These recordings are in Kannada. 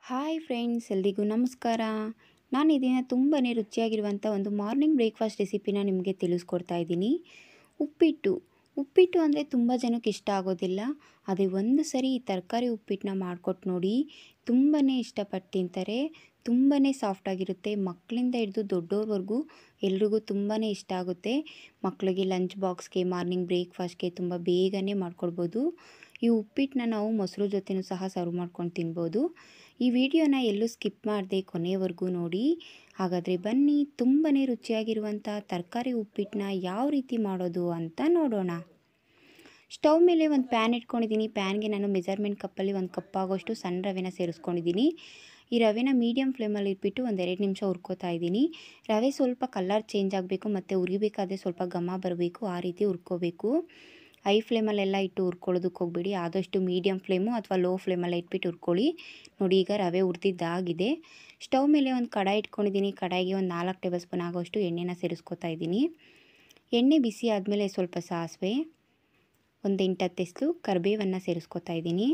ಹಾಯ್ ಫ್ರೆಂಡ್ಸ್, ಎಲ್ರಿಗೂ ನಮಸ್ಕಾರ. ನಾನು ಇದನ್ನು ತುಂಬಾ ರುಚಿಯಾಗಿರುವಂಥ ಒಂದು ಮಾರ್ನಿಂಗ್ ಬ್ರೇಕ್ಫಾಸ್ಟ್ ರೆಸಿಪಿನ ನಿಮಗೆ ತಿಳಿಸ್ಕೊಡ್ತಾ ಇದ್ದೀನಿ. ಉಪ್ಪಿಟ್ಟು ಅಂದರೆ ತುಂಬ ಜನಕ್ಕೆ ಇಷ್ಟ ಆಗೋದಿಲ್ಲ. ಅದೇ ಒಂದು ಸರಿ ಈ ತರಕಾರಿ ಉಪ್ಪಿಟ್ಟನ್ನ ಮಾಡಿಕೊಟ್ಟು ನೋಡಿ, ತುಂಬಾ ಇಷ್ಟಪಟ್ಟು ತಿಂತಾರೆ. ತುಂಬಾ ಸಾಫ್ಟಾಗಿರುತ್ತೆ. ಮಕ್ಕಳಿಂದ ಹಿಡಿದು ದೊಡ್ಡೋರ್ವರೆಗೂ ಎಲ್ರಿಗೂ ತುಂಬಾ ಇಷ್ಟ ಆಗುತ್ತೆ. ಮಕ್ಕಳಿಗೆ ಲಂಚ್ ಬಾಕ್ಸ್ಗೆ, ಮಾರ್ನಿಂಗ್ ಬ್ರೇಕ್ಫಾಸ್ಟ್ಗೆ ತುಂಬ ಬೇಗನೆ ಮಾಡ್ಕೊಡ್ಬೋದು. ಈ ಉಪ್ಪಿಟ್ಟನ್ನ ನಾವು ಮೊಸರು ಜೊತೆನೂ ಸಹ ಸರ್ವ್ ಮಾಡ್ಕೊಂಡು ತಿನ್ಬೋದು. ಈ ವಿಡಿಯೋನ ಎಲ್ಲೂ ಸ್ಕಿಪ್ ಮಾಡದೆ ಕೊನೆಯವರೆಗೂ ನೋಡಿ. ಹಾಗಾದರೆ ಬನ್ನಿ, ತುಂಬಾ ರುಚಿಯಾಗಿರುವಂಥ ತರಕಾರಿ ಉಪ್ಪಿಟ್ಟನ್ನ ಯಾವ ರೀತಿ ಮಾಡೋದು ಅಂತ ನೋಡೋಣ. ಸ್ಟವ್ ಮೇಲೆ ಒಂದು ಪ್ಯಾನ್ ಇಟ್ಕೊಂಡಿದ್ದೀನಿ. ಪ್ಯಾನ್ಗೆ ನಾನು ಮೆಜರ್ಮೆಂಟ್ ಕಪ್ಪಲ್ಲಿ 1 ಕಪ್ ಆಗೋಷ್ಟು ಸಣ್ಣ ರವೆನ ಸೇರಿಸ್ಕೊಂಡಿದ್ದೀನಿ. ಈ ರವೆನ ಮೀಡಿಯಮ್ ಫ್ಲೇಮಲ್ಲಿ ಇಟ್ಬಿಟ್ಟು ಒಂದು 2 ನಿಮಿಷ ಹುರ್ಕೋತಾ ಇದ್ದೀನಿ. ರವೆ ಸ್ವಲ್ಪ ಕಲರ್ ಚೇಂಜ್ ಆಗಬೇಕು ಮತ್ತು ಹುರಿಬೇಕಾದ್ರೆ ಸ್ವಲ್ಪ ಘಮ ಬರಬೇಕು, ಆ ರೀತಿ ಹುರ್ಕೋಬೇಕು. ಹೈ ಫ್ಲೇಮಲ್ಲೆಲ್ಲ ಇಟ್ಟು ಹುರ್ಕೊಳ್ಳೋದಕ್ಕೆ ಹೋಗಬೇಡಿ. ಆದಷ್ಟು ಮೀಡಿಯಮ್ ಫ್ಲೇಮು ಅಥವಾ ಲೋ ಫ್ಲೇಮಲ್ಲೇ ಇಟ್ಬಿಟ್ಟು ಹುರ್ಕೊಳ್ಳಿ. ನೋಡಿ, ಈಗ ರವೆ ಹುರಿದಿದ್ದಾಗಿದೆ. ಸ್ಟವ್ ಮೇಲೆ ಒಂದು ಕಡಾಯಿ ಇಟ್ಕೊಂಡಿದ್ದೀನಿ. ಕಡಾಯಿಗೆ ಒಂದು 4 ಟೇಬಲ್ ಸ್ಪೂನ್ ಆಗೋಷ್ಟು ಎಣ್ಣೆನ ಸೇರಿಸ್ಕೊತಾ ಇದ್ದೀನಿ. ಎಣ್ಣೆ ಬಿಸಿ ಆದಮೇಲೆ ಸ್ವಲ್ಪ ಸಾಸಿವೆ, ಒಂದು 8-10 ಎಸಳು ಕರಿಬೇವನ್ನು ಸೇರಿಸ್ಕೊತಾ ಇದ್ದೀನಿ.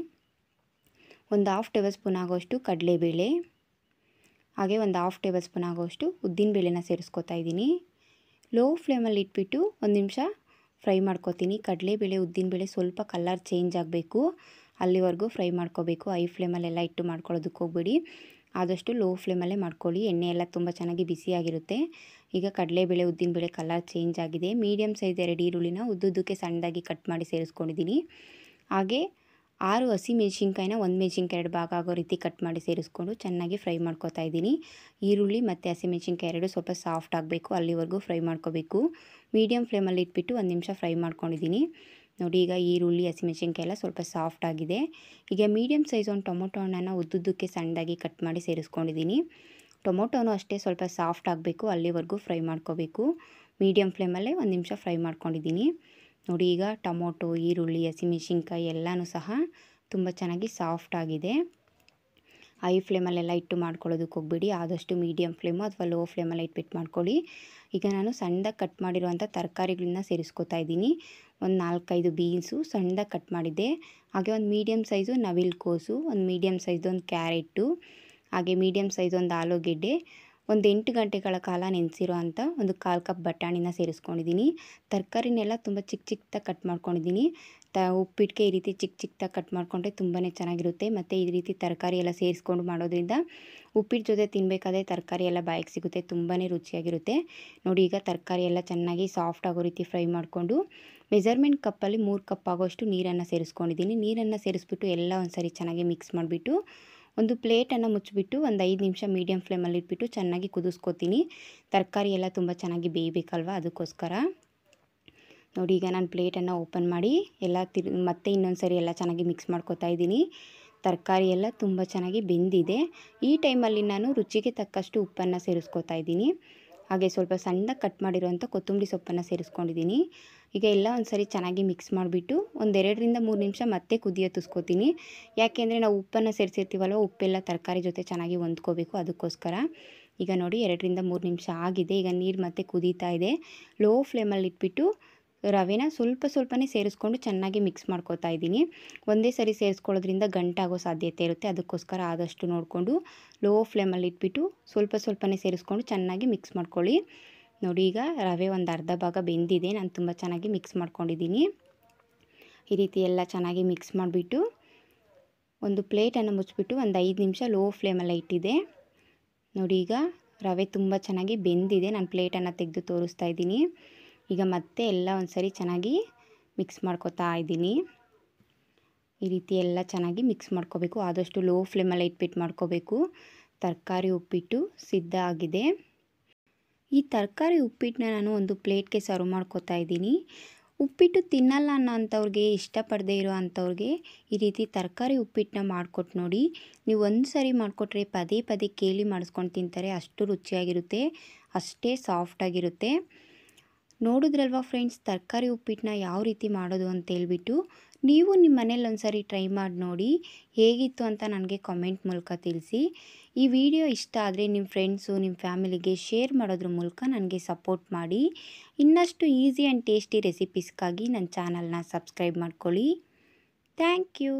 ಒಂದು 1/2 ಟೇಬಲ್ ಸ್ಪೂನ್ ಆಗೋಷ್ಟು ಕಡಲೆಬೇಳೆ, ಹಾಗೆ ಒಂದು 1/2 ಟೇಬಲ್ ಸ್ಪೂನ್ ಆಗೋಷ್ಟು ಉದ್ದಿನಬೇಳೆನ ಸೇರಿಸ್ಕೊತಾ ಇದ್ದೀನಿ. ಲೋ ಫ್ಲೇಮಲ್ಲಿ ಇಟ್ಬಿಟ್ಟು 1 ನಿಮಿಷ ಫ್ರೈ ಮಾಡ್ಕೊತೀನಿ. ಕಡಲೆಬೇಳೆ, ಉದ್ದಿನಬೇಳೆ ಸ್ವಲ್ಪ ಕಲರ್ ಚೇಂಜ್ ಆಗಬೇಕು, ಅಲ್ಲಿವರೆಗೂ ಫ್ರೈ ಮಾಡ್ಕೋಬೇಕು. ಹೈ ಫ್ಲೇಮಲ್ಲೆಲ್ಲ ಇಟ್ಟು ಮಾಡ್ಕೊಳ್ಳೋದಕ್ಕೆ ಹೋಗಬೇಡಿ. ಆದಷ್ಟು ಲೋ ಫ್ಲೇಮಲ್ಲೇ ಮಾಡ್ಕೊಳ್ಳಿ. ಎಣ್ಣೆ ಎಲ್ಲ ತುಂಬ ಚೆನ್ನಾಗಿ ಬಿಸಿಯಾಗಿರುತ್ತೆ. ಈಗ ಕಡಲೆಬೇಳೆ, ಉದ್ದಿನಬೇಳೆ ಕಲರ್ ಚೇಂಜ್ ಆಗಿದೆ. ಮೀಡಿಯಮ್ ಸೈಜ್ 2 ಈರುಳ್ಳಿನ ಉದ್ದುದ್ದಕ್ಕೆ ಸಣ್ಣದಾಗಿ ಕಟ್ ಮಾಡಿ ಸೇರಿಸ್ಕೊಂಡಿದ್ದೀನಿ. ಹಾಗೆ 6 ಹಸಿಮೆಣಸಿನ್ಕಾಯಿನ 1 ಮೆಣಸಿನ್ಕಾಯಿ 2 ಭಾಗ ಆಗೋ ರೀತಿ ಕಟ್ ಮಾಡಿ ಸೇರಿಸ್ಕೊಂಡು ಚೆನ್ನಾಗಿ ಫ್ರೈ ಮಾಡ್ಕೊತಾ ಇದ್ದೀನಿ. ಈರುಳ್ಳಿ ಮತ್ತು ಹಸಿಮೆಣಸಿನ್ಕಾಯಿ 2 ಸ್ವಲ್ಪ ಸಾಫ್ಟ್ ಆಗಬೇಕು, ಅಲ್ಲಿವರೆಗೂ ಫ್ರೈ ಮಾಡ್ಕೋಬೇಕು. ಮೀಡಿಯಮ್ ಫ್ಲೇಮಲ್ಲಿ ಇಟ್ಬಿಟ್ಟು 1 ನಿಮಿಷ ಫ್ರೈ ಮಾಡ್ಕೊಂಡಿದ್ದೀನಿ. ನೋಡಿ, ಈಗ ಈರುಳ್ಳಿ, ಹಸಿಮೆಣಸಿನ್ಕಾಯಿ ಎಲ್ಲ ಸ್ವಲ್ಪ ಸಾಫ್ಟ್ ಆಗಿದೆ. ಈಗ ಮೀಡಿಯಮ್ ಸೈಜ್ ಒಂದು ಟೊಮೊಟೊ ಹಣ್ಣನ್ನು ಉದ್ದುದ್ದಕ್ಕೆ ಸಣ್ಣದಾಗಿ ಕಟ್ ಮಾಡಿ ಸೇರಿಸ್ಕೊಂಡಿದ್ದೀನಿ. ಟೊಮೊಟೊನೂ ಅಷ್ಟೇ ಸ್ವಲ್ಪ ಸಾಫ್ಟ್ ಆಗಬೇಕು, ಅಲ್ಲಿವರೆಗೂ ಫ್ರೈ ಮಾಡ್ಕೋಬೇಕು. ಮೀಡಿಯಮ್ ಫ್ಲೇಮಲ್ಲೇ 1 ನಿಮಿಷ ಫ್ರೈ ಮಾಡ್ಕೊಂಡಿದ್ದೀನಿ. ನೋಡಿ, ಈಗ ಟೊಮೊಟೊ, ಈರುಳ್ಳಿ, ಹಸಿಮೆಣಸಿನ್ಕಾಯಿ ಎಲ್ಲನೂ ಸಹ ತುಂಬ ಚೆನ್ನಾಗಿ ಸಾಫ್ಟ್ ಆಗಿದೆ. ಹೈ ಫ್ಲೇಮಲ್ಲೆಲ್ಲ ಇಟ್ಟು ಮಾಡ್ಕೊಳ್ಳೋದಕ್ಕೆ ಹೋಗಬೇಡಿ. ಆದಷ್ಟು ಮೀಡಿಯಮ್ ಫ್ಲೇಮು ಅಥವಾ ಲೋ ಫ್ಲೇಮಲ್ಲಿ ಇಟ್ಬಿಟ್ಟು ಮಾಡ್ಕೊಳ್ಳಿ. ಈಗ ನಾನು ಸಣ್ಣದಾಗಿ ಕಟ್ ಮಾಡಿರುವಂಥ ತರಕಾರಿಗಳನ್ನ ಸೇರಿಸ್ಕೊತಾ ಇದ್ದೀನಿ. ಒಂದು 4-5 ಬೀನ್ಸು ಸಣ್ಣದಾಗಿ ಕಟ್ ಮಾಡಿದ್ದೆ. ಹಾಗೆ ಒಂದು ಮೀಡಿಯಮ್ ಸೈಜು ನವಿಲುಕೋಸು, ಒಂದು ಮೀಡಿಯಮ್ ಸೈಜ್ ಒಂದು ಕ್ಯಾರೆಟು, ಹಾಗೆ ಮೀಡಿಯಮ್ ಸೈಜ್ ಒಂದು ಆಲೂಗೆಡ್ಡೆ, ಒಂದು 8 ಗಂಟೆಗಳ ಕಾಲ ನೆನೆಸಿರೋ ಅಂಥ ಒಂದು 1/4 ಕಪ್ ಬಟಾಣಿನ ಸೇರಿಸ್ಕೊಂಡಿದ್ದೀನಿ. ತರಕಾರಿನೆಲ್ಲ ತುಂಬ ಚಿಕ್ಕದಾಗಿ ಕಟ್ ಮಾಡ್ಕೊಂಡಿದ್ದೀನಿ. ಉಪ್ಪಿಟ್ಟಿಗೆ ಈ ರೀತಿ ಚಿಕ್ಕದಾಗಿ ಕಟ್ ಮಾಡಿಕೊಂಡ್ರೆ ತುಂಬಾ ಚೆನ್ನಾಗಿರುತ್ತೆ. ಮತ್ತು ಈ ರೀತಿ ತರಕಾರಿ ಎಲ್ಲ ಸೇರಿಸ್ಕೊಂಡು ಮಾಡೋದ್ರಿಂದ ಉಪ್ಪಿಟ್ಟು ಜೊತೆ ತಿನ್ನಬೇಕಾದ್ರೆ ತರಕಾರಿ ಎಲ್ಲ ಬಾಯಿಗೆ ಸಿಗುತ್ತೆ, ತುಂಬಾ ರುಚಿಯಾಗಿರುತ್ತೆ. ನೋಡಿ, ಈಗ ತರಕಾರಿ ಎಲ್ಲ ಚೆನ್ನಾಗಿ ಸಾಫ್ಟ್ ಆಗೋ ರೀತಿ ಫ್ರೈ ಮಾಡಿಕೊಂಡು ಮೆಜರ್ಮೆಂಟ್ ಕಪ್ಪಲ್ಲಿ 3 ಕಪ್ ಆಗೋಷ್ಟು ನೀರನ್ನು ಸೇರಿಸ್ಕೊಂಡಿದ್ದೀನಿ. ನೀರನ್ನು ಸೇರಿಸ್ಬಿಟ್ಟು ಎಲ್ಲ ಒಂದು ಸರಿ ಚೆನ್ನಾಗಿ ಮಿಕ್ಸ್ ಮಾಡಿಬಿಟ್ಟು ಒಂದು ಪ್ಲೇಟನ್ನು ಮುಚ್ಚಿಬಿಟ್ಟು ಒಂದು 5 ನಿಮಿಷ ಮೀಡಿಯಮ್ ಫ್ಲೇಮಲ್ಲಿ ಇಟ್ಬಿಟ್ಟು ಚೆನ್ನಾಗಿ ಕುದಿಸ್ಕೊತೀನಿ. ತರಕಾರಿ ಎಲ್ಲ ತುಂಬ ಚೆನ್ನಾಗಿ ಬೇಯಬೇಕಲ್ವ, ಅದಕ್ಕೋಸ್ಕರ. ನೋಡಿ, ಈಗ ನಾನು ಪ್ಲೇಟನ್ನು ಓಪನ್ ಮಾಡಿ ಎಲ್ಲ ಮತ್ತೆ ಇನ್ನೊಂದು ಸರಿ ಎಲ್ಲ ಚೆನ್ನಾಗಿ ಮಿಕ್ಸ್ ಮಾಡ್ಕೊತಾ ಇದ್ದೀನಿ. ತರಕಾರಿ ಎಲ್ಲ ತುಂಬ ಚೆನ್ನಾಗಿ ಬೆಂದಿದೆ. ಈ ಟೈಮಲ್ಲಿ ನಾನು ರುಚಿಗೆ ತಕ್ಕಷ್ಟು ಉಪ್ಪನ್ನು ಸೇರಿಸ್ಕೊತಾ ಇದ್ದೀನಿ. ಹಾಗೆ ಸ್ವಲ್ಪ ಸಣ್ಣದಾಗಿ ಕಟ್ ಮಾಡಿರುವಂಥ ಕೊತ್ತಂಬರಿ ಸೊಪ್ಪನ್ನು ಸೇರಿಸ್ಕೊಂಡಿದ್ದೀನಿ. ಈಗ ಎಲ್ಲ ಒಂದು ಸರಿ ಚೆನ್ನಾಗಿ ಮಿಕ್ಸ್ ಮಾಡಿಬಿಟ್ಟು ಒಂದು 2-3 ನಿಮಿಷ ಮತ್ತೆ ಕುದಿಯೋತಿಸ್ಕೊತೀನಿ. ಯಾಕೆಂದರೆ ನಾವು ಉಪ್ಪನ್ನು ಸೇರಿಸಿರ್ತೀವಲ್ವ, ಉಪ್ಪೆಲ್ಲ ತರಕಾರಿ ಜೊತೆ ಚೆನ್ನಾಗಿ ಹೊಂದ್ಕೋಬೇಕು, ಅದಕ್ಕೋಸ್ಕರ. ಈಗ ನೋಡಿ, 2-3 ನಿಮಿಷ ಆಗಿದೆ. ಈಗ ನೀರು ಮತ್ತೆ ಕುದೀತಾ ಇದೆ. ಲೋ ಫ್ಲೇಮಲ್ಲಿ ಇಟ್ಬಿಟ್ಟು ರವೆನ ಸ್ವಲ್ಪನೇ ಸೇರಿಸ್ಕೊಂಡು ಚೆನ್ನಾಗಿ ಮಿಕ್ಸ್ ಮಾಡ್ಕೊತಾ ಇದ್ದೀನಿ. ಒಂದೇ ಸರಿ ಸೇರಿಸ್ಕೊಳ್ಳೋದ್ರಿಂದ ಗಂಟಾಗೋ ಸಾಧ್ಯತೆ ಇರುತ್ತೆ, ಅದಕ್ಕೋಸ್ಕರ ಆದಷ್ಟು ನೋಡಿಕೊಂಡು ಲೋ ಫ್ಲೇಮಲ್ಲಿ ಇಟ್ಬಿಟ್ಟು ಸ್ವಲ್ಪನೇ ಸೇರಿಸ್ಕೊಂಡು ಚೆನ್ನಾಗಿ ಮಿಕ್ಸ್ ಮಾಡ್ಕೊಳ್ಳಿ. ನೋಡಿ, ಈಗ ರವೆ ಒಂದು ಅರ್ಧ ಭಾಗ ಬೆಂದಿದೆ. ನಾನು ತುಂಬ ಚೆನ್ನಾಗಿ ಮಿಕ್ಸ್ ಮಾಡ್ಕೊಂಡಿದ್ದೀನಿ. ಈ ರೀತಿ ಎಲ್ಲ ಚೆನ್ನಾಗಿ ಮಿಕ್ಸ್ ಮಾಡಿಬಿಟ್ಟು ಒಂದು ಪ್ಲೇಟನ್ನು ಮುಚ್ಚಿಬಿಟ್ಟು ಒಂದು 5 ನಿಮಿಷ ಲೋ ಫ್ಲೇಮಲ್ಲೇ ಇಟ್ಟಿದೆ. ನೋಡಿ, ಈಗ ರವೆ ತುಂಬ ಚೆನ್ನಾಗಿ ಬೆಂದಿದೆ. ನಾನು ಪ್ಲೇಟನ್ನು ತೆಗೆದು ತೋರಿಸ್ತಾ ಇದ್ದೀನಿ. ಈಗ ಮತ್ತೆ ಎಲ್ಲ ಒಂದು ಸರಿ ಚೆನ್ನಾಗಿ ಮಿಕ್ಸ್ ಮಾಡ್ಕೊತಾ ಇದ್ದೀನಿ. ಈ ರೀತಿ ಎಲ್ಲ ಚೆನ್ನಾಗಿ ಮಿಕ್ಸ್ ಮಾಡ್ಕೋಬೇಕು. ಆದಷ್ಟು ಲೋ ಫ್ಲೇಮಲ್ಲೇ ಇಟ್ಬಿಟ್ಟು ಮಾಡ್ಕೋಬೇಕು. ತರಕಾರಿ ಉಪ್ಪಿಟ್ಟು ಸಿದ್ಧ ಆಗಿದೆ. ಈ ತರಕಾರಿ ಉಪ್ಪಿಟ್ಟನ್ನ ನಾನು ಒಂದು ಪ್ಲೇಟ್ಗೆ ಸರ್ವ್ ಮಾಡ್ಕೊತಾ ಇದ್ದೀನಿ. ಉಪ್ಪಿಟ್ಟು ತಿನ್ನಲ್ಲ ಅನ್ನೋ ಅಂಥವ್ರಿಗೆ, ಇಷ್ಟಪಡದೇ ಇರೋ ಅಂಥವ್ರಿಗೆ ಈ ರೀತಿ ತರಕಾರಿ ಉಪ್ಪಿಟ್ಟನ್ನ ಮಾಡಿಕೊಟ್ಟು ನೋಡಿ. ನೀವು ಒಂದು ಸರಿ ಮಾಡಿಕೊಟ್ರೆ ಪದೇ ಕೇಳಿ ಮಾಡಿಸ್ಕೊಂಡು ತಿಂತಾರೆ. ಅಷ್ಟು ರುಚಿಯಾಗಿರುತ್ತೆ, ಅಷ್ಟೇ ಸಾಫ್ಟಾಗಿರುತ್ತೆ. ನೋಡಿದ್ರಲ್ವ ಫ್ರೆಂಡ್ಸ್, ತರಕಾರಿ ಉಪ್ಪಿಟ್ಟನ್ನ ಯಾವ ರೀತಿ ಮಾಡೋದು ಅಂತ ಹೇಳ್ಬಿಟ್ಟು. ನೀವು ನಿಮ್ಮ ಮನೇಲಿ ಒಂದು ಸಾರಿ ಟ್ರೈ ಮಾಡಿ ನೋಡಿ, ಹೇಗಿತ್ತು ಅಂತ ನನಗೆ ಕಾಮೆಂಟ್ ಮೂಲಕ ತಿಳಿಸಿ. ಈ ವಿಡಿಯೋ ಇಷ್ಟ ಆದರೆ ನಿಮ್ಮ ಫ್ರೆಂಡ್ಸು, ನಿಮ್ಮ ಫ್ಯಾಮಿಲಿಗೆ ಶೇರ್ ಮಾಡೋದ್ರ ಮೂಲಕ ನನಗೆ ಸಪೋರ್ಟ್ ಮಾಡಿ. ಇನ್ನಷ್ಟು ಈಸಿ ಆ್ಯಂಡ್ ಟೇಸ್ಟಿ ರೆಸಿಪೀಸ್ಗಾಗಿ ನನ್ನ ಚಾನಲ್ನ ಸಬ್ಸ್ಕ್ರೈಬ್ ಮಾಡ್ಕೊಳ್ಳಿ. Thank you.